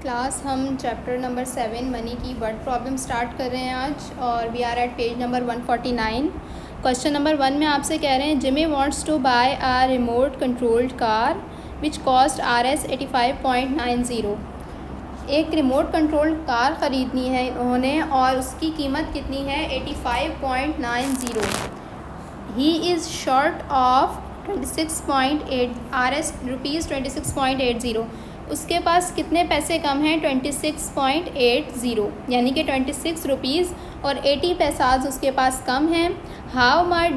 Class हम chapter number 7 money की word problem start कर रहे हैं आज और we are at page number 149। Question number 1 में आपसे कह रहे हैं Jimmy wants to buy a remote controlled car which cost Rs 85.90। एक रिमोट कंट्रोल्ड कार ख़रीदनी है उन्होंने और उसकी कीमत कितनी है 85.90। He is short of 26.8 rupees 26.80। उसके पास कितने पैसे कम हैं 26.80 यानी कि 26 रुपीज़ और 80 पैसाज उसके पास कम हैं। How much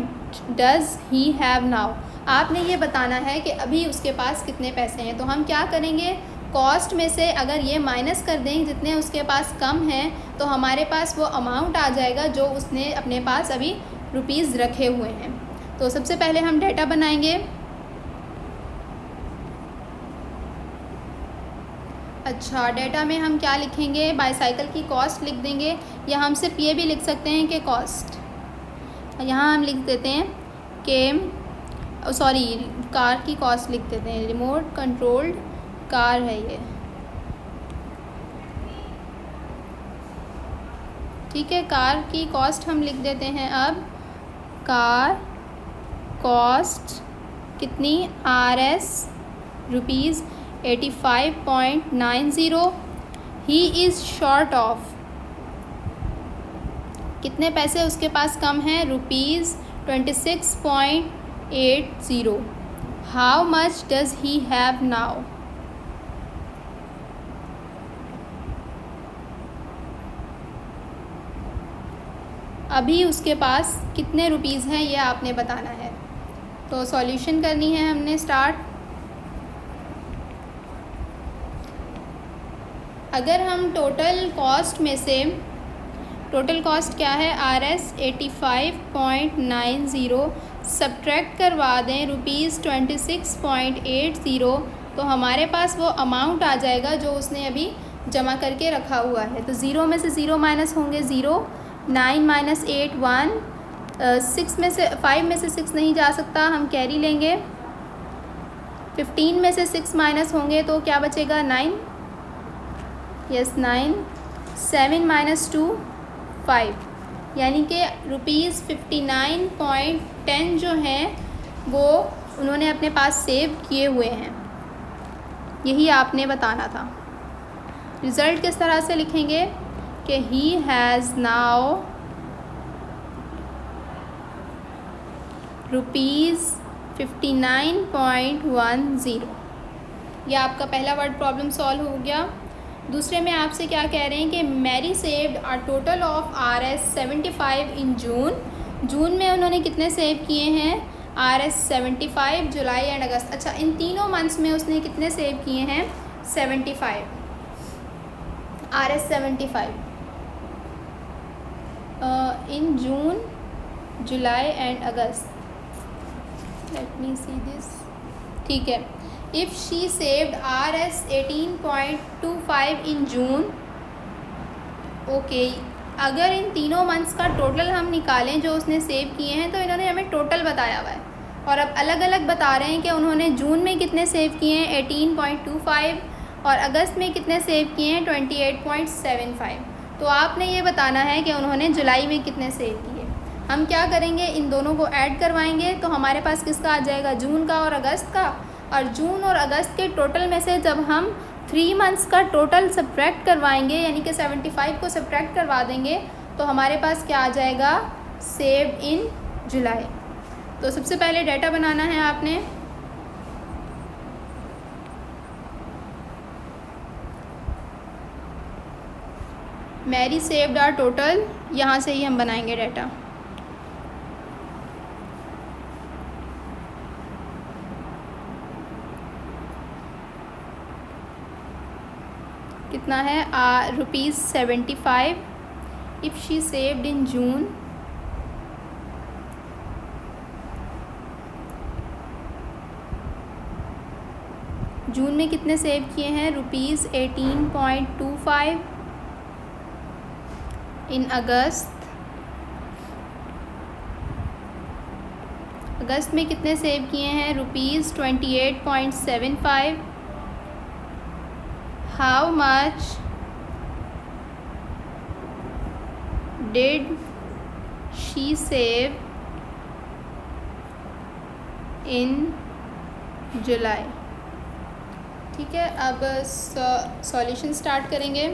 does he have now. आपने ये बताना है कि अभी उसके पास कितने पैसे हैं। तो हम क्या करेंगे, कॉस्ट में से अगर ये माइनस कर दें जितने उसके पास कम हैं तो हमारे पास वो अमाउंट आ जाएगा जो उसने अपने पास अभी रुपीज़ रखे हुए हैं। तो सबसे पहले हम डेटा बनाएंगे। अच्छा, डेटा में हम क्या लिखेंगे, बाईसाइकिल की कॉस्ट लिख देंगे या हम सिर्फ ये भी लिख सकते हैं कि कॉस्ट। यहाँ हम लिख देते हैं कि कार की कॉस्ट लिख देते हैं, रिमोट कंट्रोल्ड कार है ये, ठीक है। कार की कॉस्ट हम लिख देते हैं। अब कार कॉस्ट कितनी Rs rupees 85.90। He is short of, कितने पैसे उसके पास कम हैं rupees 26.80। How much does he have now. अभी उसके पास कितने रुपीज़ हैं ये आपने बताना है। तो सॉल्यूशन करनी है हमने स्टार्ट। अगर हम टोटल कॉस्ट में से, टोटल कॉस्ट क्या है Rs 85.90 सब्ट्रैक्ट करवा दें रुपीज़ 26.80 तो हमारे पास वो अमाउंट आ जाएगा जो उसने अभी जमा करके रखा हुआ है। तो ज़ीरो में से ज़ीरो माइनस होंगे 0, 9 माइनस 8 1, 6 में से 5 में से 6 नहीं जा सकता, हम कैरी लेंगे। 15 में से 6 माइनस होंगे तो क्या बचेगा 9, यस 9। 7 माइनस 2 5, यानी कि रुपीज़ 59.10 जो हैं वो उन्होंने अपने पास सेव किए हुए हैं। यही आपने बताना था। रिज़ल्ट किस तरह से लिखेंगे कि ही हैज़ नाउ रुपीज़ 59.10। यह आपका पहला वर्ड प्रॉब्लम सॉल्व हो गया। दूसरे में आपसे क्या कह रहे हैं कि Mary saved a total of Rs 75 in June में उन्होंने कितने सेव किए हैं Rs 75, जुलाई एंड अगस्त। अच्छा, इन तीनों मंथ्स में उसने कितने सेव किए हैं 75 Rs 75 in June, July and August. Let me see this, ठीक है। If she saved Rs 18.25 in June, okay. अगर इन तीनों मंथ्स का टोटल हम निकालें जो उसने सेव किए हैं तो इन्होंने हमें टोटल बताया हुआ है और अब अलग अलग बता रहे हैं कि उन्होंने जून में कितने सेव किए हैं 18.25 और अगस्त में कितने सेव किए हैं 28.75। तो आपने ये बताना है कि उन्होंने जुलाई में कितने सेव किए। हम क्या करेंगे, इन दोनों को ऐड करवाएंगे तो हमारे पास किसका आ जाएगा, जून का और अगस्त का। और जून और अगस्त के टोटल में से जब हम 3 मंथ्स का टोटल सब्ट्रैक्ट करवाएंगे यानी कि 75 को सब्ट्रैक्ट करवा देंगे तो हमारे पास क्या आ जाएगा, सेव इन जुलाई। तो सबसे पहले डेटा बनाना है आपने। मैरी सेव्ड आर टोटल, यहाँ से ही हम बनाएंगे डेटा। कितना है rupees 75 if she saved in June, June में कितने सेव किए हैं रुपीज़ 18.25 इन अगस्त में कितने सेव किए हैं rupees 28.75। How much did she save in July. ठीक है, अब सॉल्यूशन स्टार्ट करेंगे।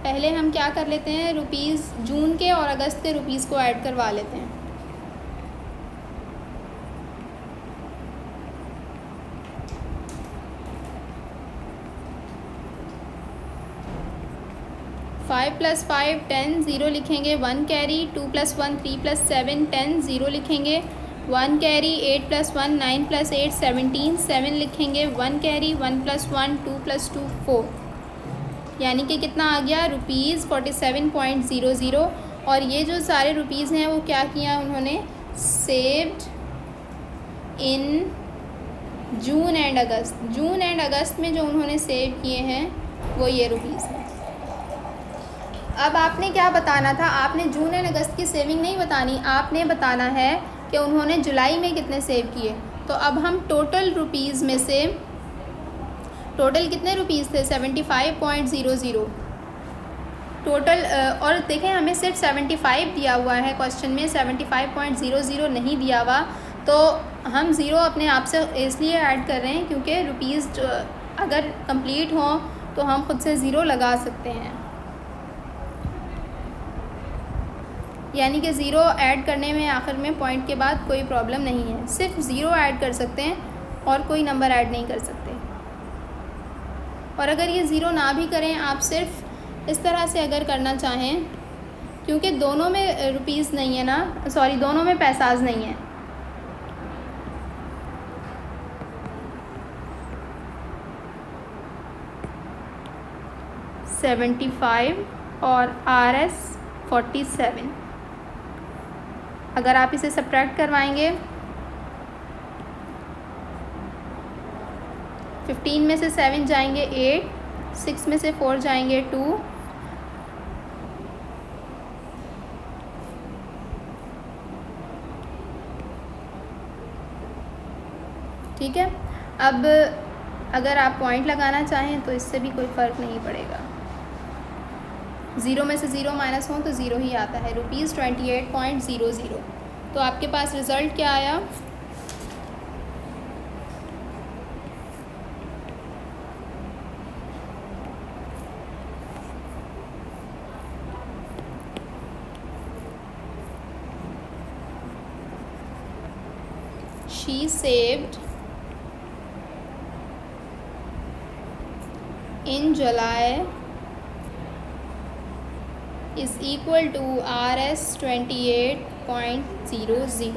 पहले हम क्या कर लेते हैं, रुपीज़ जून के और अगस्त के रुपीज़ को ऐड करवा लेते हैं। फाइव प्लस 5 10, 0 लिखेंगे, 1 कैरी, 2 + 1 3 + 7 10, 0 लिखेंगे, 1 कैरी, 8 + 1 9 + 8 17, 7 लिखेंगे, 1 कैरी, 1 + 1 2 + 2 4, यानी कि कितना आ गया, ₹47.00। और ये जो सारे रुपीज़ हैं वो क्या किया उन्होंने, saved in June and August. June and August में जो उन्होंने सेव किए हैं वो ये रुपीज़ हैं। अब आपने क्या बताना था, आपने जून एंड अगस्त की सेविंग नहीं बतानी, आपने बताना है कि उन्होंने जुलाई में कितने सेव किए। तो अब हम टोटल रुपीज़ में से, टोटल कितने रुपीज़ थे, 75.00 टोटल। और देखें हमें सिर्फ 75 दिया हुआ है क्वेश्चन में, 75.00 नहीं दिया हुआ, तो हम ज़ीरो अपने आप से इसलिए ऐड कर रहे हैं क्योंकि रुपीज़ अगर कंप्लीट हों तो हम खुद से ज़ीरो लगा सकते हैं, यानी कि ज़ीरो ऐड करने में आखिर में पॉइंट के बाद कोई प्रॉब्लम नहीं है, सिर्फ ज़ीरो ऐड कर सकते हैं और कोई नंबर ऐड नहीं कर सकते। और अगर ये ज़ीरो ना भी करें, आप सिर्फ इस तरह से अगर करना चाहें, क्योंकि दोनों में रुपीज़ नहीं है ना, सॉरी दोनों में पैसाज नहीं है, $75 और RS 47। अगर आप इसे सब्ट्रैक्ट करवाएंगे, 15 में से 7 जाएंगे 8, 6 में से 4 जाएंगे 2, ठीक है। अब अगर आप पॉइंट लगाना चाहें तो इससे भी कोई फ़र्क नहीं पड़ेगा, ज़ीरो में से ज़ीरो माइनस हो तो ज़ीरो ही आता है, ₹28.00। तो आपके पास रिज़ल्ट क्या आया, she saved in July is equal to RS 28.00।